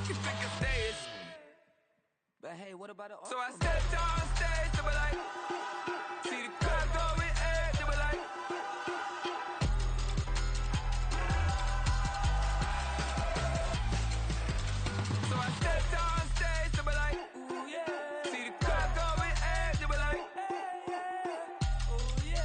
You think I stay? But hey, what about it? So I stepped on stage, they were like, see the crowd going air, they were like. So I stepped on stage, they were like, ooh yeah. See the crowd going air, they were like, ooh yeah.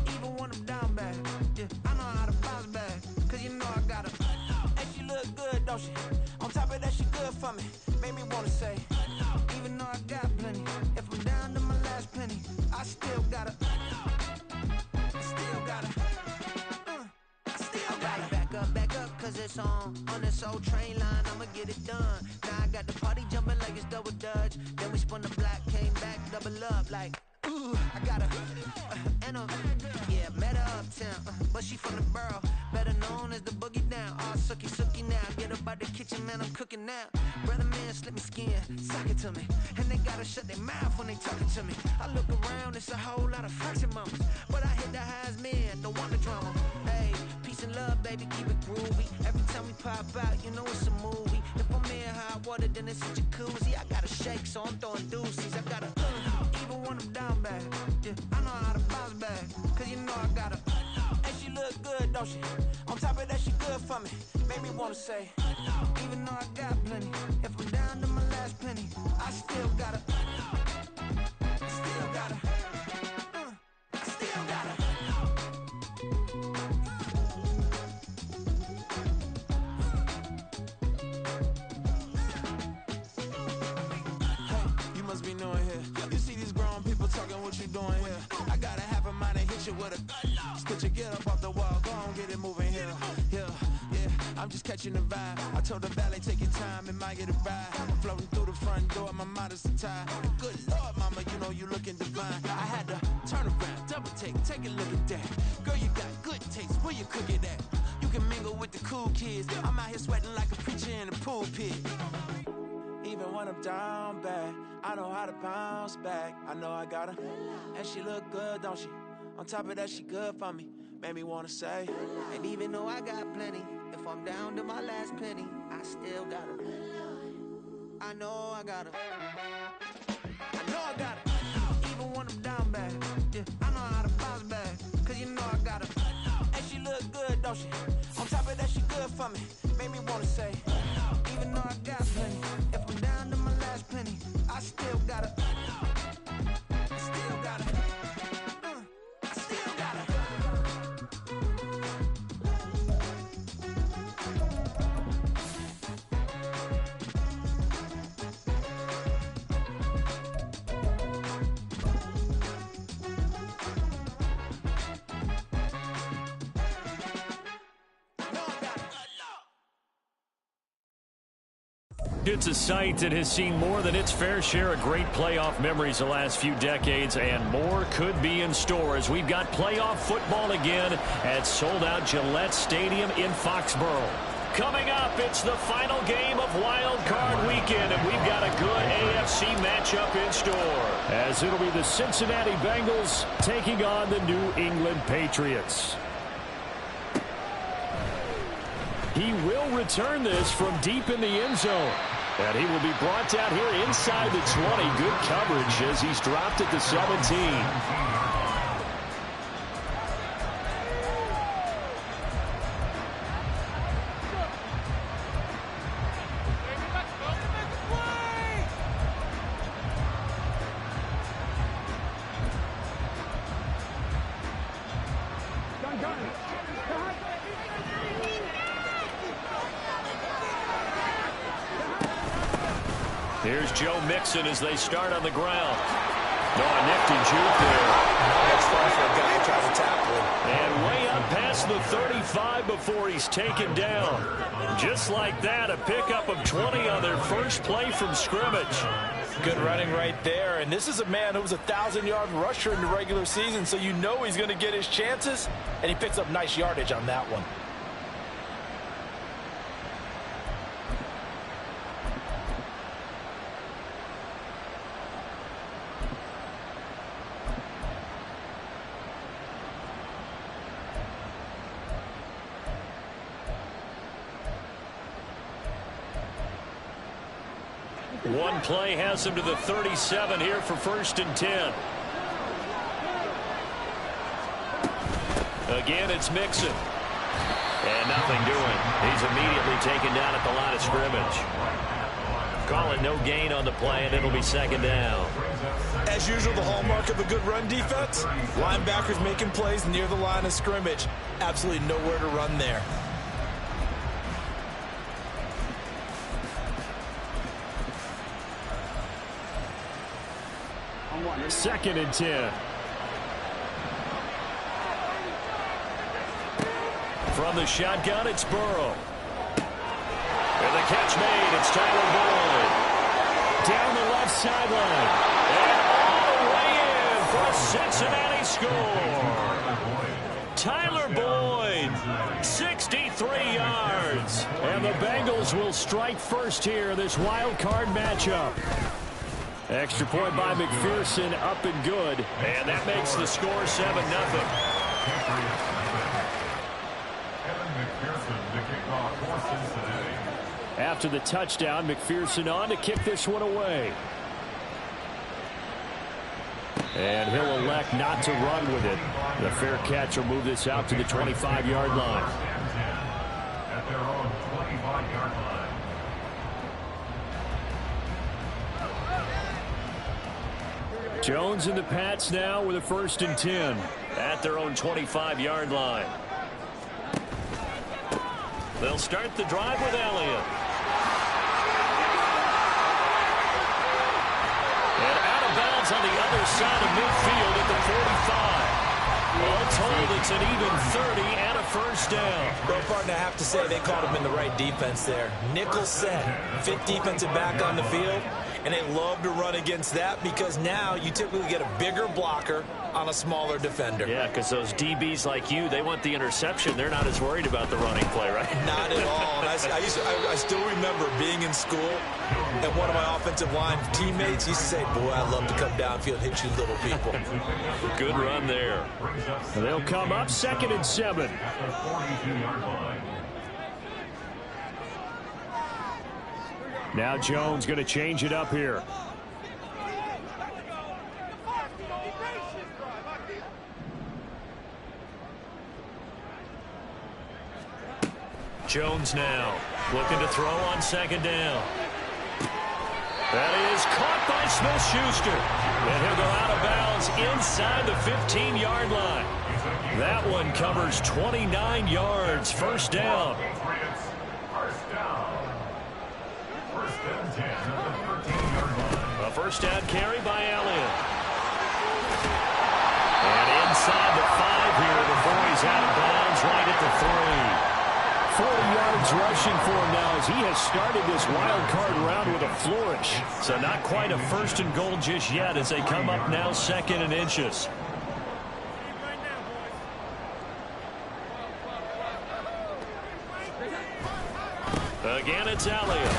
Even when I'm down bad, yeah, I know how to bounce back. Cause you know I got her. And she look good, don't she? On top of that, she good for me. Made me wanna say, even though I got plenty, if I'm down to my last penny, I still got her. Still got her. Still got her. Back up, cause it's on this old train line, I'ma get it done. Now I got the party jumping like it's double dutch. Then we spun the block, came back, double up like, ooh, I got her. And yeah, met her uptown, but she from the borough, better known as the boogie down. All sookie now, get up out the kitchen, man, I'm cooking now. Brother man, slip me skin, suck it to me. And they gotta shut their mouth when they talking to me. I look around, it's a whole lot of fraction mamas, but I hit the highs, man, don't want the drama. Hey, peace and love, baby, keep it groovy. Every time we pop out, you know it's a movie. If I'm in hot water, then it's a jacuzzi. I gotta shake, so I'm throwing deuces. I gotta, even when I'm down bad, yeah, I know how to bounce back. Cause you know I got her. And she look good, don't she? On top of that, she good for me. Made me wanna say, even though I got plenty, if I'm down to my last penny, I still got her. Still got her. Still got her. Hey, you must be new in here. You see these grown people talking, what you doing here? I gotta have a mind to hit you with a split you, get up off the wall, go on, get it moving here. Yeah, I'm just catching the vibe. I told the valet, take your time, it might get a ride. I'm floating through the front door, my mind is a tie. Good Lord, mama, you know you looking divine. I had to turn around, double take a look at that. Girl, you got good taste, where you cook it at? You can mingle with the cool kids. I'm out here sweating like a preacher in a pool pit. Even when I'm down bad, I know how to bounce back. I know I got her, and she look good, don't she? On top of that, she good for me. Made me wanna say, and even though I got plenty, if I'm down to my last penny, I still got her. I know I got her. I know I got her. Even when I'm down bad, yeah, I know how to bounce back. Cause you know I got her. And she look good, don't she? On top of that, she good for me. Made me wanna say, even though I got plenty, if I'm down to my last penny, I still got her. Still got her. Still got her. It's a site that has seen more than its fair share of great playoff memories the last few decades, and more could be in store as we've got playoff football again at sold-out Gillette Stadium in Foxborough. Coming up, it's the final game of Wild Card Weekend, and we've got a good AFC matchup in store, as it'll be the Cincinnati Bengals taking on the New England Patriots. He will return this from deep in the end zone. And he will be brought down here inside the 20. Good coverage as he's dropped at the 17. Here's Joe Mixon as they start on the ground. No, a nifty juke there. That's far for a guy who tries to tackle him. And way up past the 35 before he's taken down. Just like that, a pickup of 20 on their first play from scrimmage. Good running right there. And this is a man who was a 1,000-yard rusher in the regular season, so you know he's going to get his chances, and he picks up nice yardage on that one. One play has him to the 37 here for 1st and 10. Again, it's Mixon. And nothing doing. He's immediately taken down at the line of scrimmage. Call it no gain on the play, and it'll be 2nd down. As usual, the hallmark of a good run defense, linebackers making plays near the line of scrimmage. Absolutely nowhere to run there. 2nd and 10. From the shotgun, it's Burrow. And the catch made. It's Tyler Boyd. Down the left sideline. And all the way in for a Cincinnati score. Tyler Boyd, 63 yards. And the Bengals will strike first here in this wild card matchup. Extra point by McPherson, up and good. And that makes the score 7-0. After the touchdown, McPherson on to kick this one away. And he'll elect not to run with it. The fair catch will move this out to the 25-yard line. At their own 25-yard line. Jones and the Pats now with a 1st and 10 at their own 25-yard line. They'll start the drive with Elliott. And out of bounds on the other side of midfield at the 45. All told, it's an even 30 and a 1st down. Well, partner, I have to say they caught him in the right defense there. Nickel set, 5th defensive back on the field. And they love to run against that because now you typically get a bigger blocker on a smaller defender. Yeah, because those DBs like you, they want the interception. They're not as worried about the running play, right? Not at all. And I still remember being in school, and one of my offensive line teammates used to say, boy, I love to come downfield and hit you little people. Good run there. They'll come up 2nd and 7. Now Jones going to change it up here. Jones now looking to throw on 2nd down. That is caught by Smith-Schuster. And he'll go out of bounds inside the 15-yard line. That one covers 29 yards. 1st down. A 1st down carry by Elliott. And inside the 5 here before he's out of bounds right at the 3. 40 yards rushing for him now as he has started this wild card round with a flourish. So not quite a 1st and goal just yet as they come up now 2nd and inches. Again, it's Elliott.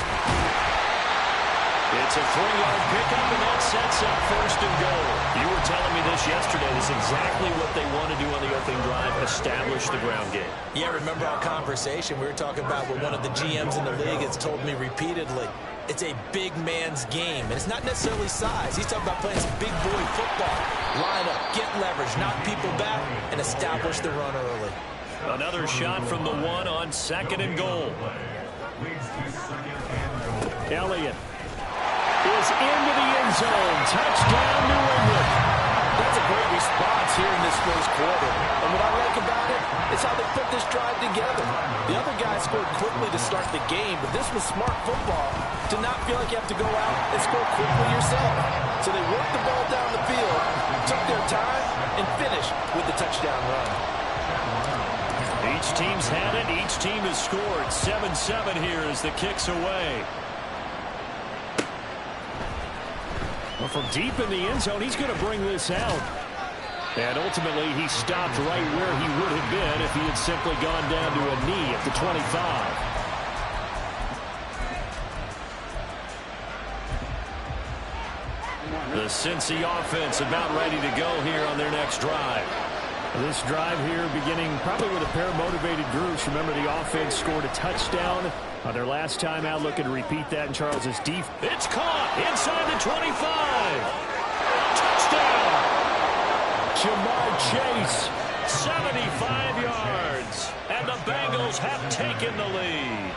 It's a 3-yard pickup, and that sets up 1st and goal. You were telling me this yesterday. This is exactly what they want to do on the opening drive, establish the ground game. Yeah, remember our conversation? We were talking about what one of the GMs in the league has told me repeatedly. It's a big man's game, and it's not necessarily size. He's talking about playing some big boy football. Line up, get leverage, knock people back, and establish the run early. Another shot from the 1 on 2nd and goal. Elliott is into the end zone. Touchdown, New England. That's a great response here in this 1st quarter. And what I like about it is how they put this drive together. The other guys scored quickly to start the game, but this was smart football to not feel like you have to go out and score quickly yourself. So they worked the ball down the field, took their time, and finished with the touchdown run. Each team's had it. Each team has scored. 7-7 here as the kick's away. Well, from deep in the end zone, he's going to bring this out. And ultimately, he stopped right where he would have been if he had simply gone down to a knee at the 25. The Cincy offense about ready to go here on their next drive. This drive here beginning probably with a pair of motivated groups. Remember, the offense scored a touchdown on their last time out. Looking to repeat that in Charles's defense. It's caught inside the 25. Touchdown! Jamar Chase, 75 yards. And the Bengals have taken the lead.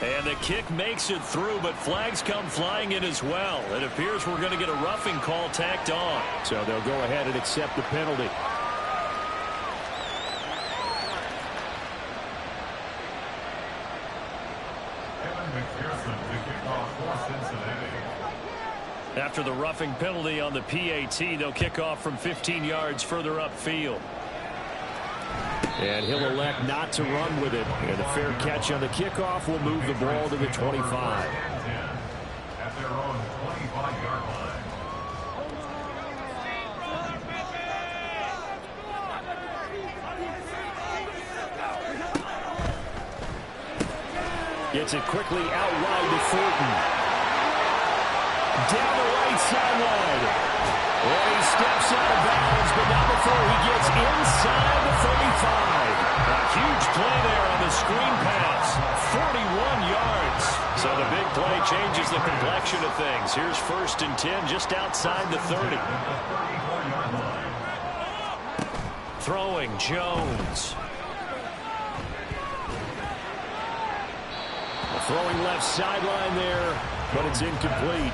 And the kick makes it through, but flags come flying in as well. It appears we're going to get a roughing call tacked on. So they'll go ahead and accept the penalty. After the roughing penalty on the PAT, they'll kick off from 15 yards further upfield. And he'll elect not to run with it. And a fair catch on the kickoff will move the ball to the 25. At their own 25-yard line. Gets it quickly out wide to Fulton. Down the right sideline. And he steps out of bounds, but not before he gets inside the 35. A huge play there on the screen pass. 41 yards. So the big play changes the complexion of things. Here's 1st and 10 just outside the 30. Throwing Jones. Throwing left sideline there, but it's incomplete.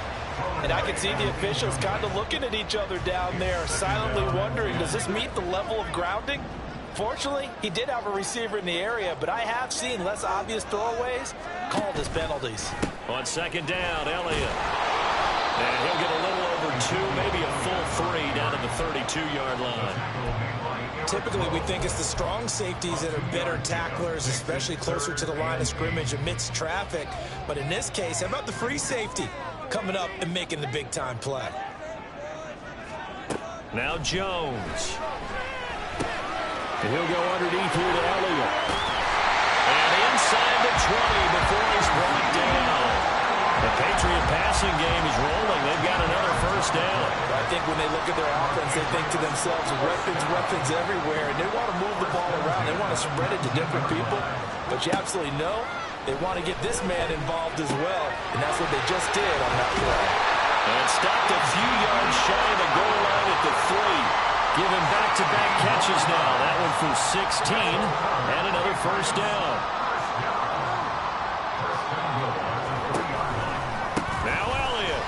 And I can see the officials kind of looking at each other down there, silently wondering, does this meet the level of grounding? Fortunately, he did have a receiver in the area, but I have seen less obvious throwaways called as penalties. On 2nd down, Elliott. And he'll get a little over 2, maybe a full 3 down at the 32-yard line. Typically, we think it's the strong safeties that are better tacklers, especially closer to the line of scrimmage amidst traffic. But in this case, how about the free safety coming up and making the big-time play? Now Jones. And he'll go underneath here to Elliott. And inside the 20 before he's brought down. The Patriot passing game is rolling. They've got another 1st down. I think when they look at their offense, they think to themselves, weapons everywhere, and they want to move the ball around. They want to spread it to different people. But you absolutely know they want to get this man involved as well, and that's what they just did on that play. And stopped a few yards shy of the goal line at the 3. Giving back-to-back catches now. That one for 16, and another 1st down. Now Elliott.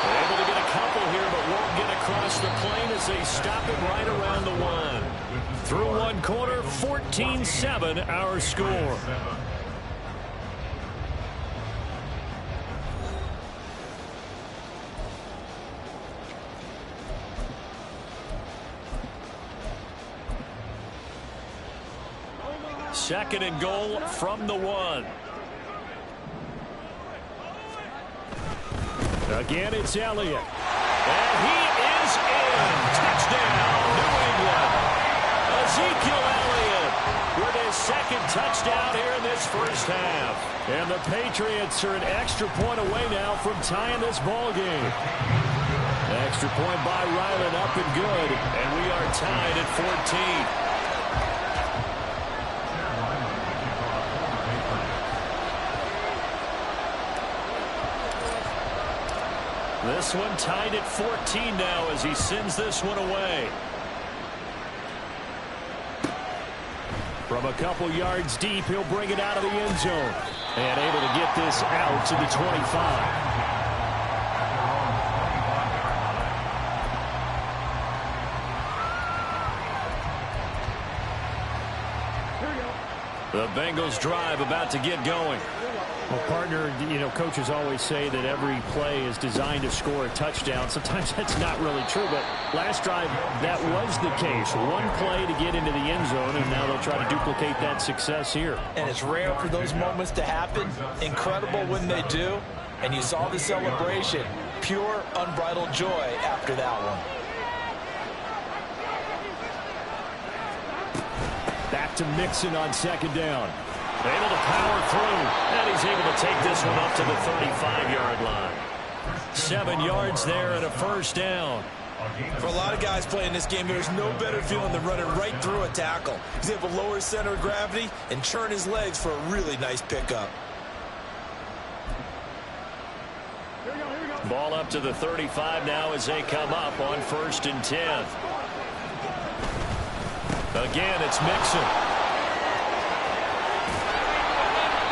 Able to get a couple here, but won't get across the plane as they stop it right around the 1. Through one quarter, 14-7 our score. Second and goal from the 1. Again, it's Elliott. And he is in. Touchdown, New England. Ezekiel Elliott with his 2nd touchdown here in this 1st half. And the Patriots are an extra point away now from tying this ball game. Extra point by Ryland, up and good. And we are tied at 14. This one tied at 14 now as he sends this one away. From a couple yards deep, he'll bring it out of the end zone. And able to get this out to the 25. The Bengals drive about to get going. Well, partner, coaches always say that every play is designed to score a touchdown. Sometimes that's not really true, but last drive, that was the case. One play to get into the end zone, and now they'll try to duplicate that success here. And it's rare for those moments to happen. Incredible when they do. And you saw the celebration. Pure, unbridled joy after that one. Back to Mixon on second down. Able to power through, and he's able to take this one up to the 35-yard line. 7 yards there and a first down. For a lot of guys playing this game, there's no better feeling than running right through a tackle. He's able to lower his center of gravity and churn his legs for a really nice pickup. Ball up to the 35 now as they come up on 1st and 10. Again, it's Mixon.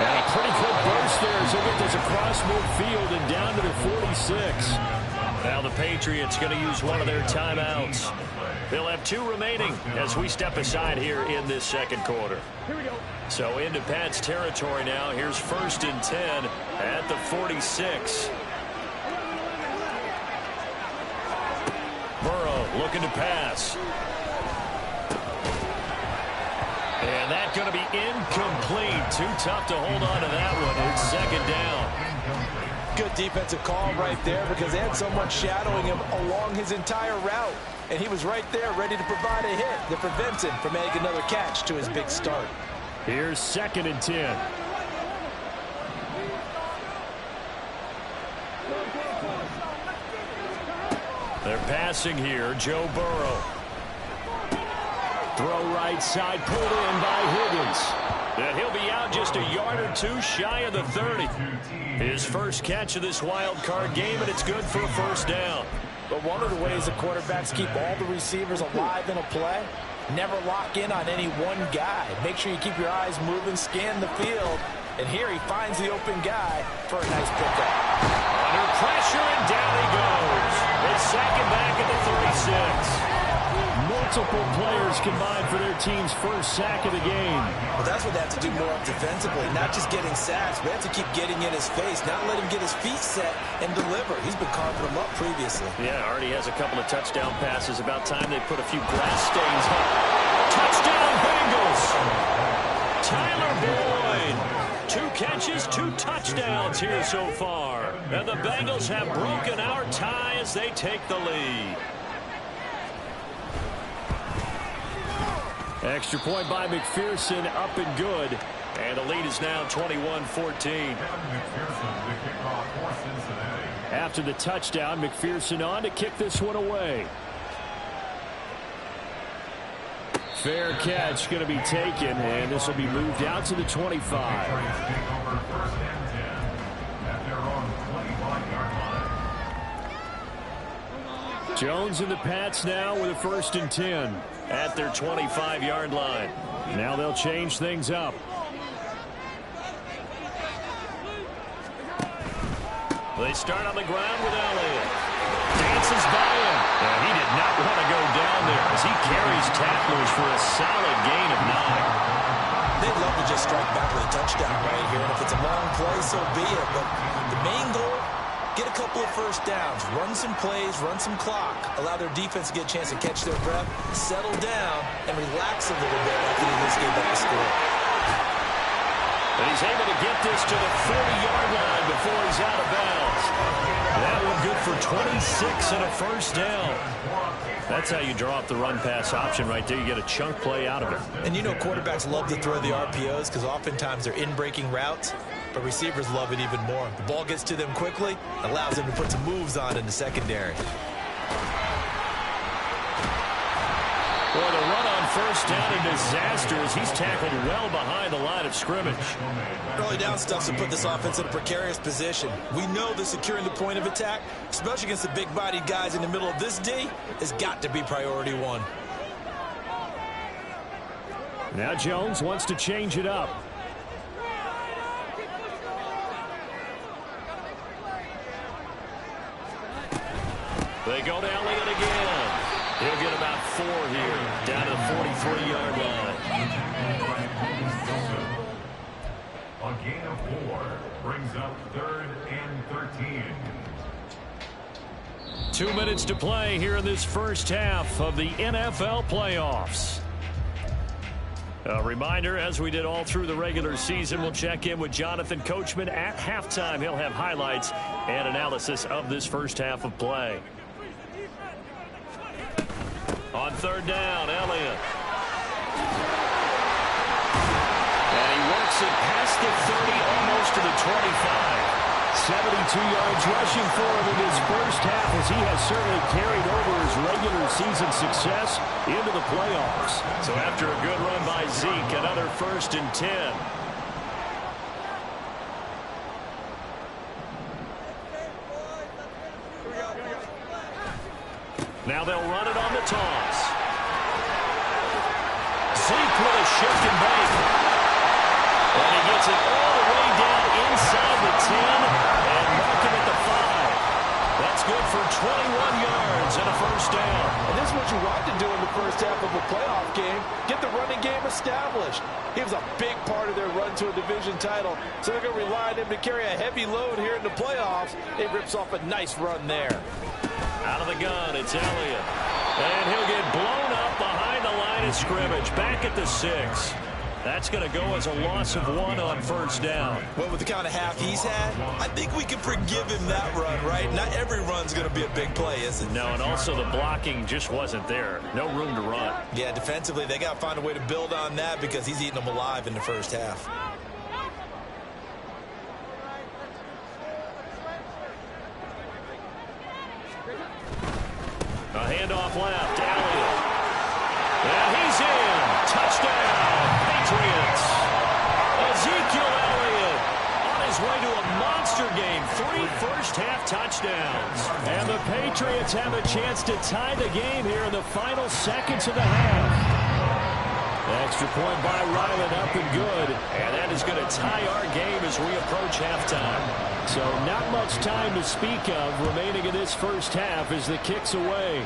And a pretty quick burst there as they get this across midfield and down to the 46. Now the Patriots going to use one of their timeouts. They'll have 2 remaining as we step aside here in this second quarter. So into Pat's territory now. Here's 1st and 10 at the 46. Burrow looking to pass. And that's going to be incomplete. Too tough to hold on to that one. It's second down. Good defensive call right there because they had someone shadowing him along his entire route. And he was right there ready to provide a hit that prevents him from making another catch to his big start. Here's 2nd and 10. They're passing here. Joe Burrow. Throw right side, pulled in by Higgins. And he'll be out just a yard or 2 shy of the 30. His first catch of this wild card game, and it's good for a first down. But one of the ways the quarterbacks keep all the receivers alive in a play, never lock in on any one guy. Make sure you keep your eyes moving, scan the field. And here he finds the open guy for a nice pickup. Under pressure, and down he goes. They sack him back at the 36. Multiple players combined for their team's first sack of the game. Well, that's what they have to do more defensively, not just getting sacks, but they have to keep getting in his face, not let him get his feet set and deliver. He's been carving them up previously. Yeah, already has a couple of touchdown passes. About time they put a few grass stains on. Touchdown, Bengals! Tyler Boyd. 2 catches, 2 touchdowns here so far. And the Bengals have broken our tie as they take the lead. Extra point by McPherson, up and good. And the lead is now 21-14. After the touchdown, McPherson on to kick this one away. Fair catch going to be taken, and this will be moved out to the 25. Jones and the Pats now with a 1st and 10 at their 25-yard line. Now they'll change things up. They start on the ground with Elliott. Dances by him. And he did not want to go down there as he carries tacklers for a solid gain of 9. They'd love to just strike back with a touchdown right here. And if it's a long play, so be it. But the main goal, get a couple of first downs, run some plays, run some clock, allow their defense to get a chance to catch their breath, settle down, and relax a little bit after they just gave up the score. And he's able to get this to the 40-yard line before he's out of bounds. That one good for 26 and a first down. That's how you draw up the run-pass option right there. You get a chunk play out of it. And you know quarterbacks love to throw the RPOs because oftentimes they're in-breaking routes, but receivers love it even more. The ball gets to them quickly, allows them to put some moves on in the secondary. Boy, the run on first down a disaster as he's tackled well behind the line of scrimmage. Early down stuffs will put this offense in a precarious position. We know that securing the point of attack, especially against the big-bodied guys in the middle of this D, has got to be priority 1. Now Jones wants to change it up. They go to Elliott again. He'll get about 4 here, down to the 43-yard line. A gain of 4 brings up 3rd and 13. 2 minutes to play here in this first half of the NFL playoffs. A reminder, as we did all through the regular season, we'll check in with Jonathan Coachman at halftime. He'll have highlights and analysis of this first half of play. On 3rd down, Elliott. And he works it past the 30, almost to the 25. 72 yards rushing for him in his first half, as he has certainly carried over his regular season success into the playoffs. So after a good run by Zeke, another 1st and 10. Now they'll run it on the toss. Zeke with a shift and bake. And he gets it all the way down inside the 10 and mark him at the 5. That's good for 21 yards and a 1st down. And this is what you want to do in the first half of a playoff game. Get the running game established. He was a big part of their run to a division title. So they're going to rely on him to carry a heavy load here in the playoffs. It rips off a nice run there. Out of the gun, it's Elliott. And he'll get blown up behind the line of scrimmage. Back at the 6. That's going to go as a loss of 1 on 1st down. Well, with the kind of half he's had, I think we can forgive him that run, right? Not every run's going to be a big play, is it? No, and also the blocking just wasn't there. No room to run. Yeah, defensively, they got to find a way to build on that because he's eating them alive in the first half. A handoff left, Elliott. And he's in. Touchdown, Patriots. Ezekiel Elliott on his way to a monster game. 3 first-half touchdowns. And the Patriots have a chance to tie the game here in the final seconds of the half. Extra point by Ryland, up and good. And that is going to tie our game as we approach halftime. So not much time to speak of remaining in this first half as the kick's away.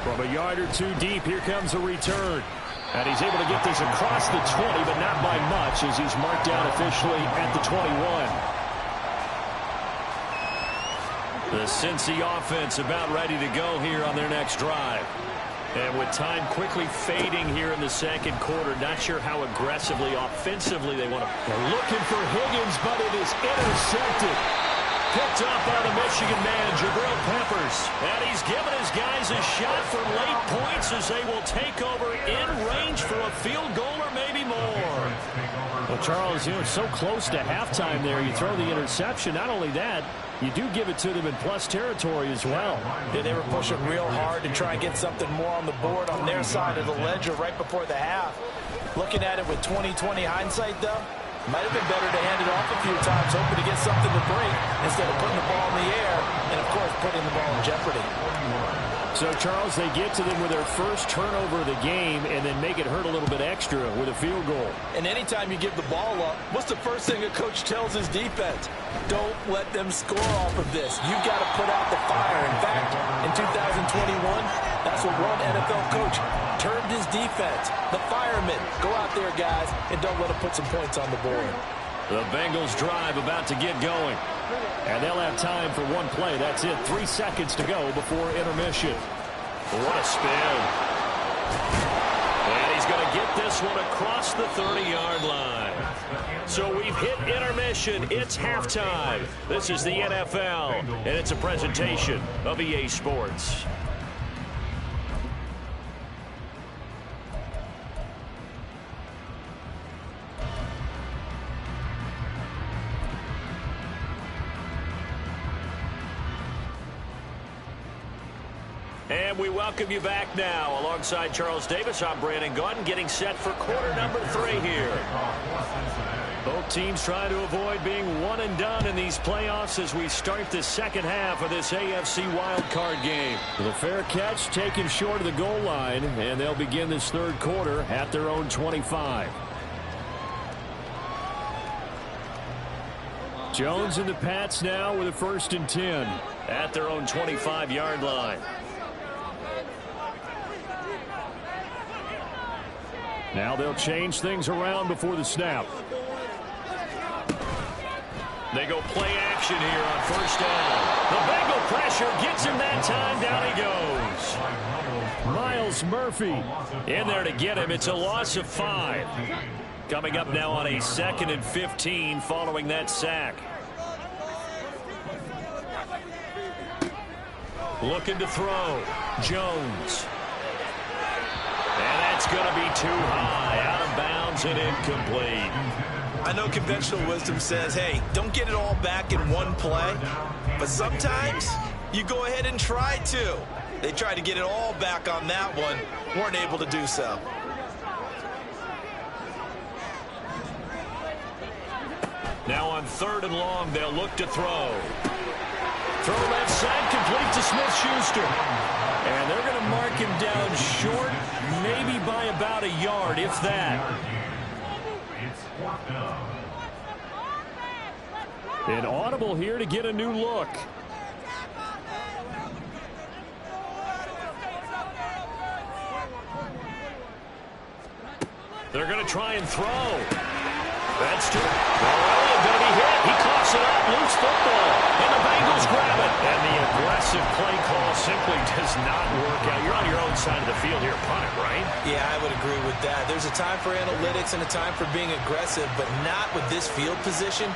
From a yard or 2 deep, here comes a return. And he's able to get this across the 20, but not by much, as he's marked down officially at the 21. The Cincy offense about ready to go here on their next drive. And with time quickly fading here in the second quarter, not sure how aggressively, offensively they want to. They're looking for Higgins, but it is intercepted. Picked up by the Michigan man, Jabril Peppers. And he's given his guys a shot for late points as they will take over in range for a field goal or maybe more. Well, Charles, you know, so close to halftime there. You throw the interception. Not only that, you do give it to them in plus territory as well. Yeah, they were pushing real hard to try and get something more on the board on their side of the ledger right before the half. Looking at it with 20/20 hindsight, though, might have been better to hand it off a few times, hoping to get something to break instead of putting the ball in the air and, of course, putting the ball in jeopardy. So, Charles, they get to them with their first turnover of the game and then make it hurt a little bit extra with a field goal. And anytime you give the ball up, what's the first thing a coach tells his defense? Don't let them score off of this. You've got to put out the fire. In fact, in 2021, that's what one NFL coach termed his defense. The firemen. Go out there, guys, and don't let them put some points on the board. The Bengals drive about to get going. And they'll have time for one play. That's it. 3 seconds to go before intermission. What a spin. And he's going to get this one across the 30-yard line. So we've hit intermission. It's halftime. This is the NFL, and it's a presentation of EA Sports. And we welcome you back now. Alongside Charles Davis, I'm Brandon Gaudin, getting set for quarter number 3 here. Both teams trying to avoid being one and done in these playoffs as we start the second half of this AFC wildcard game. The fair catch taken short of the goal line, and they'll begin this third quarter at their own 25. Jones and the Pats now with a 1st and 10. At their own 25-yard line. Now they'll change things around before the snap. They go play action here on first down. The Bengal pressure gets him that time. Down he goes. Miles Murphy in there to get him. It's a loss of 5. Coming up now on a 2nd and 15 following that sack. Looking to throw. Jones. And that's going to be too high. Out of bounds and incomplete. I know conventional wisdom says, hey, don't get it all back in one play. But sometimes you go ahead and try to. They tried to get it all back on that one. Weren't able to do so. Now on 3rd and long, they'll look to throw. Throw left side, complete to Smith-Schuster. And they're going to mark him down short, maybe by about a yard, if that. An audible here to get a new look. They're going to try and throw. That's true. Well, going to be hit. He coughs it up. Loose football. And the Bengals grab it. And the aggressive play call simply does not work out. You're on your own side of the field here. Punt it, right? Yeah, I would agree with that. There's a time for analytics and a time for being aggressive, but not with this field position.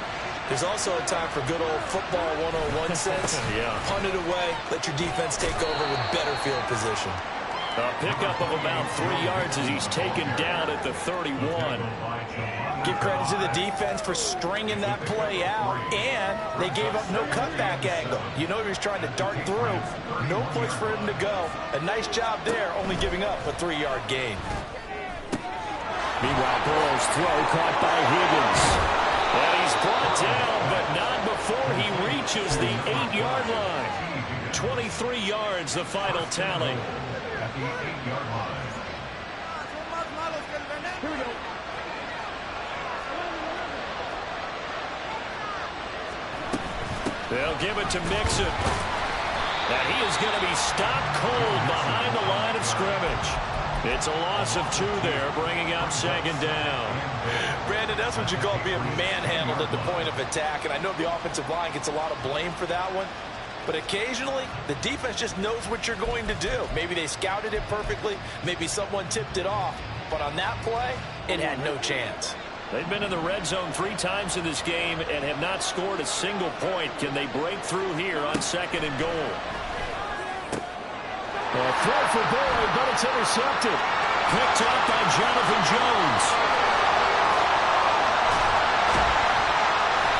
There's also a time for good old football 101 sense. Yeah. Punt it away. Let your defense take over with better field position. A pickup of about 3 yards as he's taken down at the 31. Give credit to the defense for stringing that play out, and they gave up no cutback angle. You know he was trying to dart through. No place for him to go. A nice job there, only giving up a 3-yard gain. Meanwhile, Burrow's throw caught by Higgins. And he's brought down, but not before he reaches the 8-yard line. 23 yards, the final tally. The 8-yard line. Here we go. They'll give it to Mixon. And he is going to be stopped cold behind the line of scrimmage. It's a loss of 2 there, bringing up 2nd down. Brandon, that's what you call being manhandled at the point of attack. And I know the offensive line gets a lot of blame for that one. But occasionally, the defense just knows what you're going to do. Maybe they scouted it perfectly. Maybe someone tipped it off. But on that play, it had no chance. They've been in the red zone 3 times in this game and have not scored a single point. Can they break through here on 2nd and goal? A throw for Boyd, but it's intercepted. Picked up by Jonathan Jones.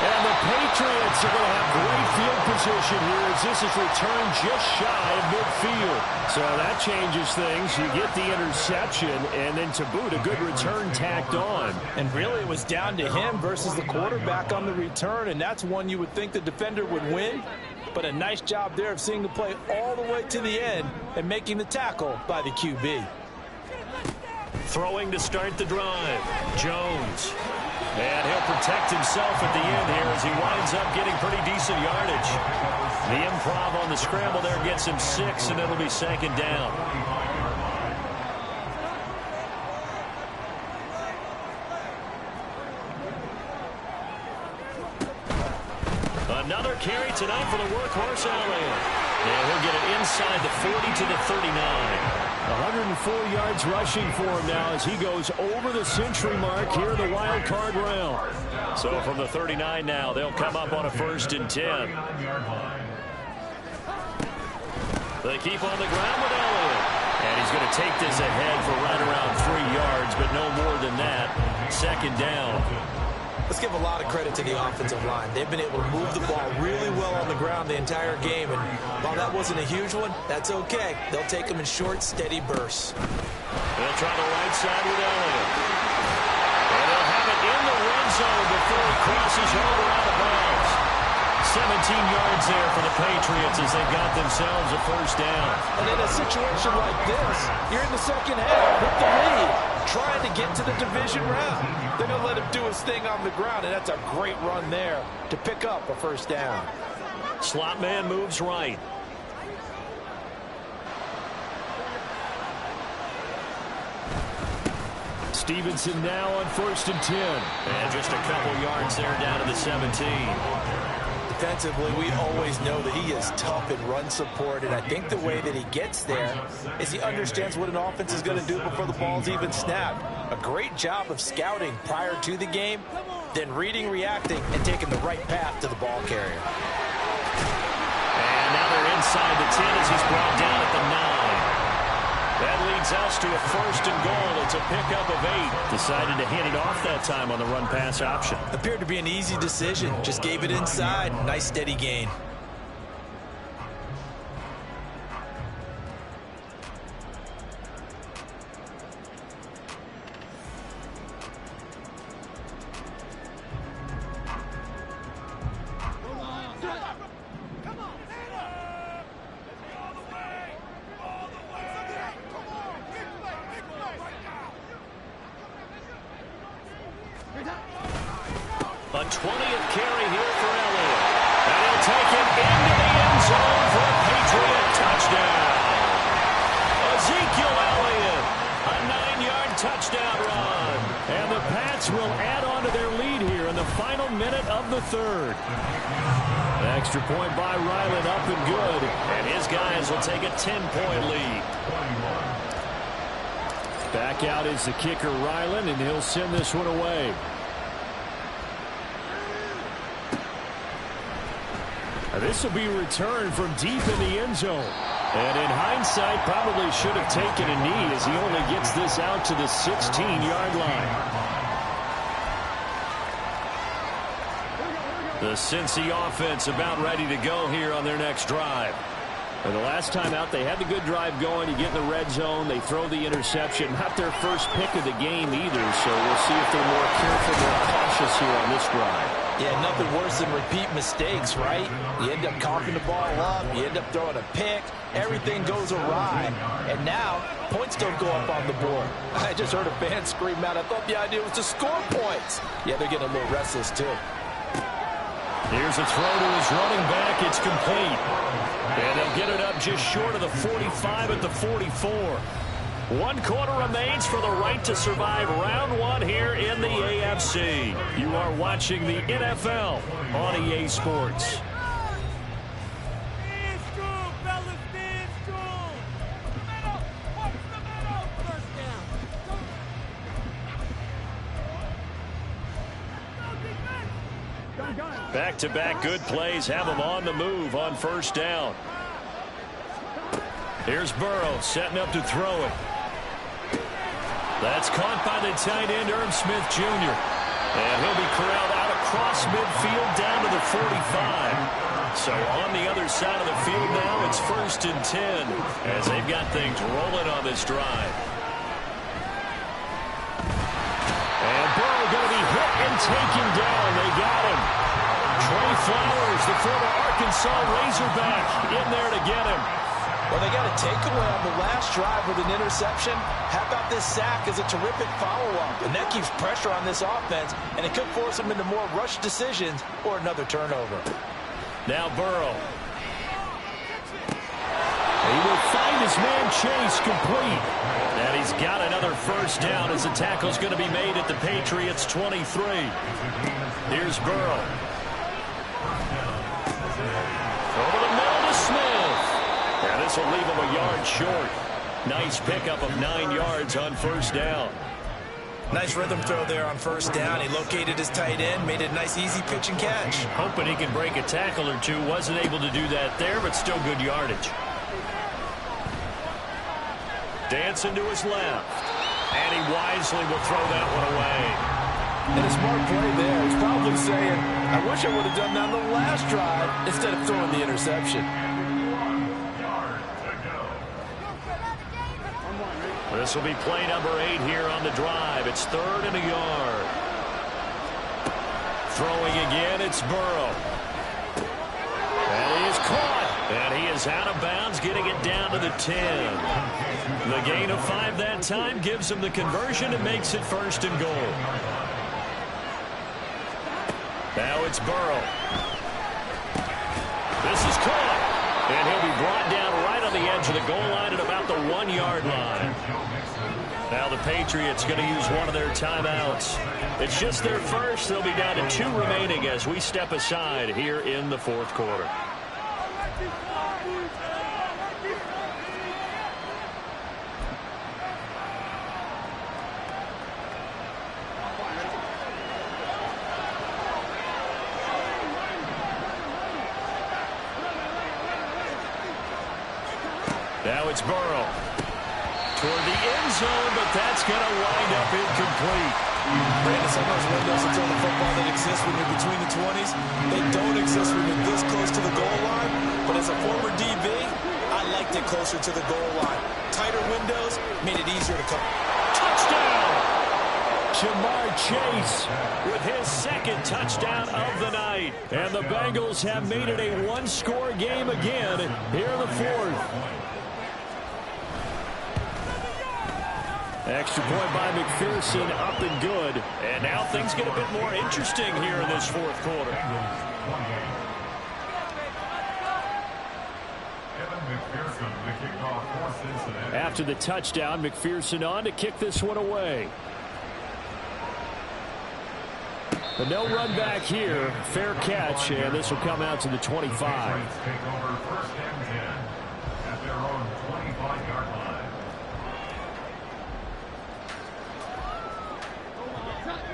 And the Patriots are going to have great field position here as this is returned just shy of midfield. So that changes things. You get the interception, and then to boot, a good return tacked on. And really, it was down to him versus the quarterback on the return, and that's one you would think the defender would win. But a nice job there of seeing the play all the way to the end and making the tackle by the QB. Throwing to start the drive. Jones. And he'll protect himself at the end here as he winds up getting pretty decent yardage. The improv on the scramble there gets him 6, and it'll be 2nd down. Another carry tonight for the workhorse Elliott. And he'll get it inside the 40 to the 39. 104 yards rushing for him now as he goes over the century mark here in the wild card round. So from the 39 now, they'll come up on a 1st and 10. They keep on the ground with Elliott. And he's going to take this ahead for right around 3 yards, but no more than that. 2nd down. Let's give a lot of credit to the offensive line. They've been able to move the ball really well on the ground the entire game. And while that wasn't a huge one, that's okay. They'll take them in short, steady bursts. They'll try the right side with Elliott. And they'll have it in the red zone before he crosses over out of bounds. 17 yards there for the Patriots as they got themselves a 1st down. And in a situation like this, you're in the 2nd half with the lead, trying to get to the division round. They're going to let him do his thing on the ground, and that's a great run there to pick up a 1st down. Slot man moves right. Stevenson now on 1st and 10. And just a couple yards there down to the 17. Defensively, we always know that he is tough in run support, and I think the way that he gets there is he understands what an offense is going to do before the ball's even snapped. A great job of scouting prior to the game, then reading, reacting, and taking the right path to the ball carrier. And now they're inside the 10 as he's brought down at the 9. That leads us to a 1st and goal. It's a pickup of 8. Decided to hand it off that time on the run-pass option. Appeared to be an easy decision. Just gave it inside. Nice steady gain. A 20th carry here for Elliott. And he'll take it into the end zone for a Patriot touchdown. Ezekiel Elliott, a 9-yard touchdown run. And the Pats will add on to their lead here in the final minute of the 3rd. An extra point by Ryland up and good. And his guys will take a 10-point lead. Back out is the kicker, Ryland, and he'll send this one away. This will be returned from deep in the end zone. And in hindsight, probably should have taken a knee as he only gets this out to the 16-yard line. The Cincy offense about ready to go here on their next drive. And the last time out, they had the good drive going. You get in the red zone, they throw the interception. Not their first pick of the game either, so we'll see if they're more careful, more cautious here on this drive. Yeah, nothing worse than repeat mistakes, right? You end up coughing the ball up, you end up throwing a pick, everything goes awry, and now points don't go up on the board. I just heard a fan scream out, I thought the idea was to score points. Yeah, they're getting a little restless too. Here's a throw to his running back, it's complete. And they'll get it up just short of the 45 at the 44. 1 quarter remains for the right to survive round 1 here in the AFC. You are watching the NFL on EA Sports. Back-to-back good plays have them on the move on 1st down. Here's Burrow setting up to throw it. That's caught by the tight end, Irv Smith Jr. And he'll be corralled out across midfield down to the 45. So on the other side of the field now, it's 1st and 10 as they've got things rolling on this drive. And Burrow going to be hit and taken down. They got him. Trey Flowers, the former Arkansas Razorback, in there to get him. Well, they got a takeaway on the last drive with an interception. How about this sack as a terrific follow-up? And that keeps pressure on this offense, and it could force them into more rush decisions or another turnover. Now Burrow. He will find his man Chase complete. And he's got another 1st down as the tackle's going to be made at the Patriots 23. Here's Burrow. Over the middle to Smith. And this will leave him a yard short. Nice pickup of 9 yards on 1st down. Nice rhythm throw there on 1st down. He located his tight end, made it a nice easy pitch and catch. Hoping he can break a tackle or two. Wasn't able to do that there, but still good yardage. Dancing to his left. And he wisely will throw that one away. And a smart play there. He's probably saying, I wish I would have done that on the last drive instead of throwing the interception. This will be play number 8 here on the drive. It's 3rd and a yard. Throwing again, it's Burrow. And he is caught. And he is out of bounds, getting it down to the 10. The gain of 5 that time gives him the conversion and makes it 1st and goal. Now it's Burrow. This is caught. And he'll be brought down right on the edge of the goal line at about the 1-yard line. Now the Patriots going to use one of their timeouts. It's just their first. They'll be down to 2 remaining as we step aside here in the fourth quarter. Now it's Burrow. Toward the end zone, but that's going to wind up incomplete. Brandon, some of those windows that's on the football that exist when you're between the 20s, they don't exist when you're this close to the goal line. But as a former DB, I liked it closer to the goal line. Tighter windows made it easier to come. Touchdown! Jamar Chase with his second touchdown of the night. And the Bengals have made it a one-score game again here in the fourth. Extra point by McPherson, up and good. And now things get a bit more interesting here in this fourth quarter. After the touchdown, McPherson on to kick this one away. But no run back here. Fair catch, and this will come out to the 25. Take over first and 10 at their own 25-yard line.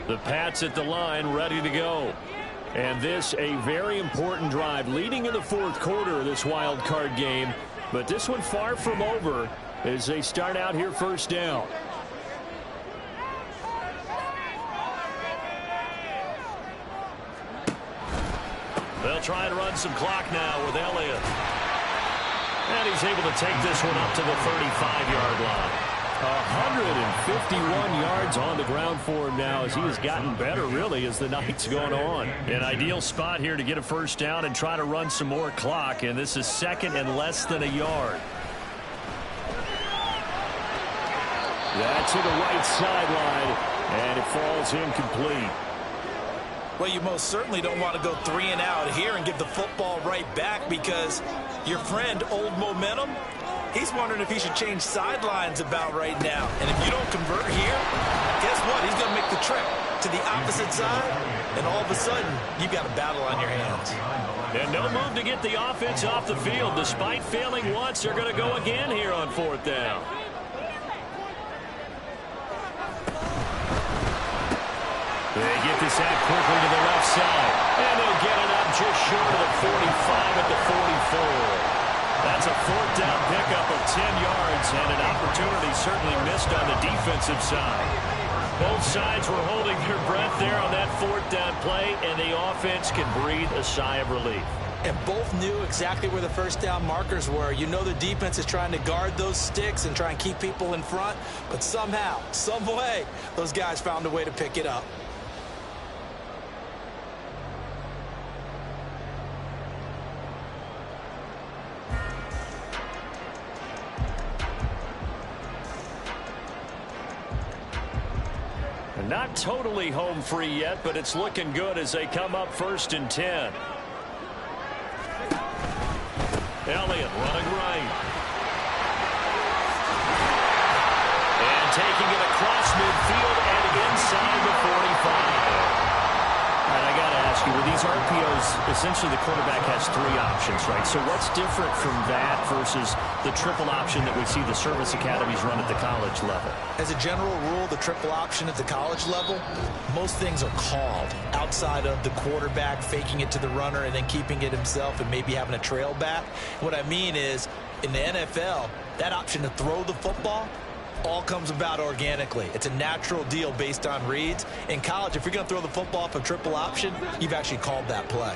The Pats at the line, ready to go. And this a very important drive leading in the fourth quarter of this wild card game. But this one far from over as they start out here first down. They'll try and run some clock now with Elliott. And he's able to take this one up to the 35-yard line. 151 yards on the ground for him now as he has gotten better, really, as the night's gone on. An ideal spot here to get a first down and try to run some more clock, and this is second and less than a yard. That's to the right sideline, and it falls incomplete. Well, you most certainly don't want to go 3 and out here and give the football right back because your friend, Old Momentum, he's wondering if he should change sidelines about right now. And if you don't convert here, guess what? He's going to make the trip to the opposite side, and all of a sudden, you've got a battle on your hands. And no move to get the offense off the field. Despite failing once, they're going to go again here on fourth down. They get this out quickly to the left side. And they'll get it up just short of the 45 at the 44. That's a fourth down pickup of 10 yards and an opportunity certainly missed on the defensive side. Both sides were holding their breath there on that fourth down play, and the offense can breathe a sigh of relief. And both knew exactly where the first down markers were. You know the defense is trying to guard those sticks and try and keep people in front, but somehow, some way, those guys found a way to pick it up. Not totally home free yet, but it's looking good as they come up first and 10. Elliott running right. And taking it across midfield and inside the 45. And I got to ask you, with these RPOs, essentially the quarterback has 3 options, right? So what's different from that versus the triple option that we see the service academies run at the college level? As a general rule, the triple option at the college level, most things are called outside of the quarterback faking it to the runner and then keeping it himself and maybe having a trail back. What I mean is, in the NFL, that option to throw the football all comes about organically. It's a natural deal based on reads. In college, if you're going to throw the football off a triple option, you've actually called that play.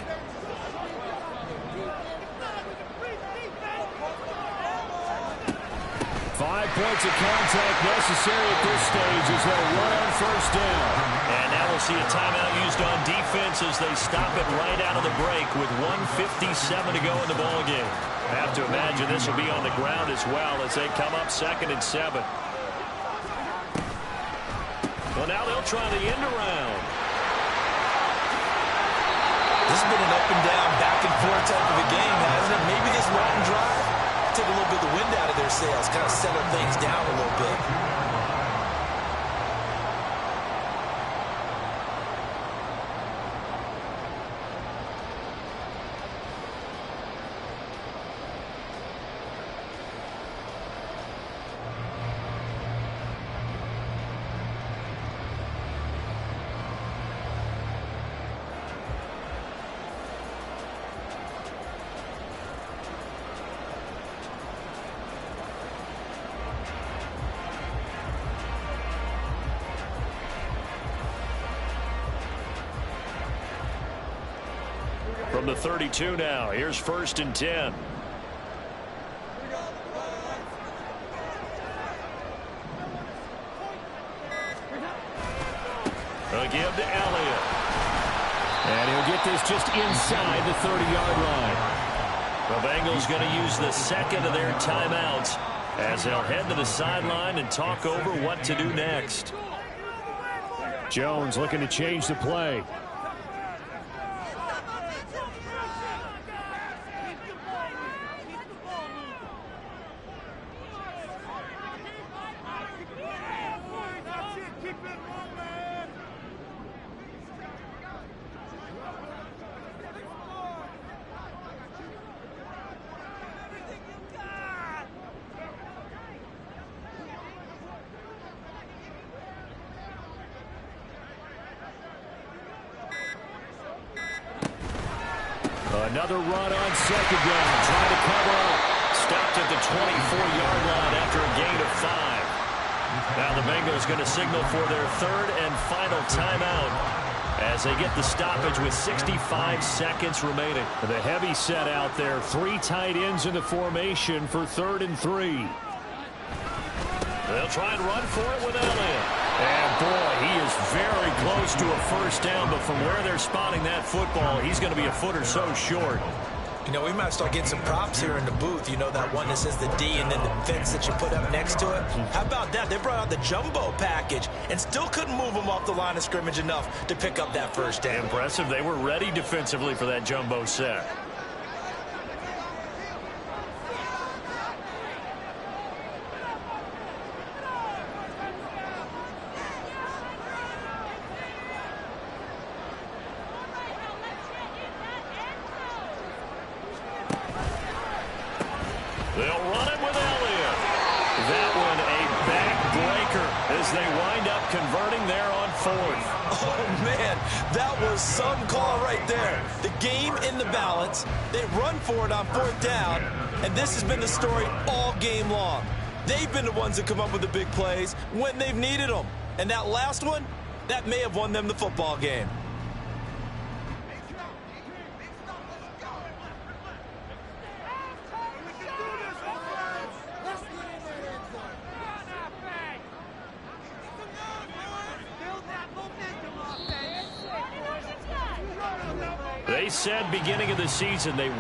Five points of contact necessary at this stage as they'll run on first down. And now we'll see a timeout used on defense as they stop it right out of the break with 1:57 to go in the ballgame. I have to imagine this will be on the ground as well as they come up 2nd and 7. Well, now they'll try the end around. This has been an up and down, back and forth type of a game, hasn't it? Maybe this long drive took a little bit of the wind out of their sails, kind of settled things down a little bit. From the 32 now, here's 1st and 10. They'll give to Elliott. And he'll get this just inside the 30-yard line. The Bengals going to use the second of their timeouts as they'll head to the sideline and talk over what to do next. Jones looking to change the play. Another run on 2nd down. Trying to cover up. Stopped at the 24-yard line after a gain of 5. Now the Bengals going to signal for their 3rd and final timeout as they get the stoppage with 65 seconds remaining. The heavy set out there. 3 tight ends in the formation for 3rd and 3. They'll try and run for it with Elliott. And boy, he is very close to a 1st down, but from where they're spotting that football, he's going to be a foot or so short. You know, we might start getting some props here in the booth. You know, that one that says the D and then the fence that you put up next to it? How about that? They brought out the jumbo package and still couldn't move them off the line of scrimmage enough to pick up that 1st down. Impressive. They were ready defensively for that jumbo set. They'll run it with Elliott. That one a backbreaker as they wind up converting there on 4th. Oh, man, that was some call right there. The game in the balance. They run for it on 4th down, and this has been the story all game long. They've been the ones that come up with the big plays when they've needed them. And that last one, that may have won them the football game. They said beginning of the season they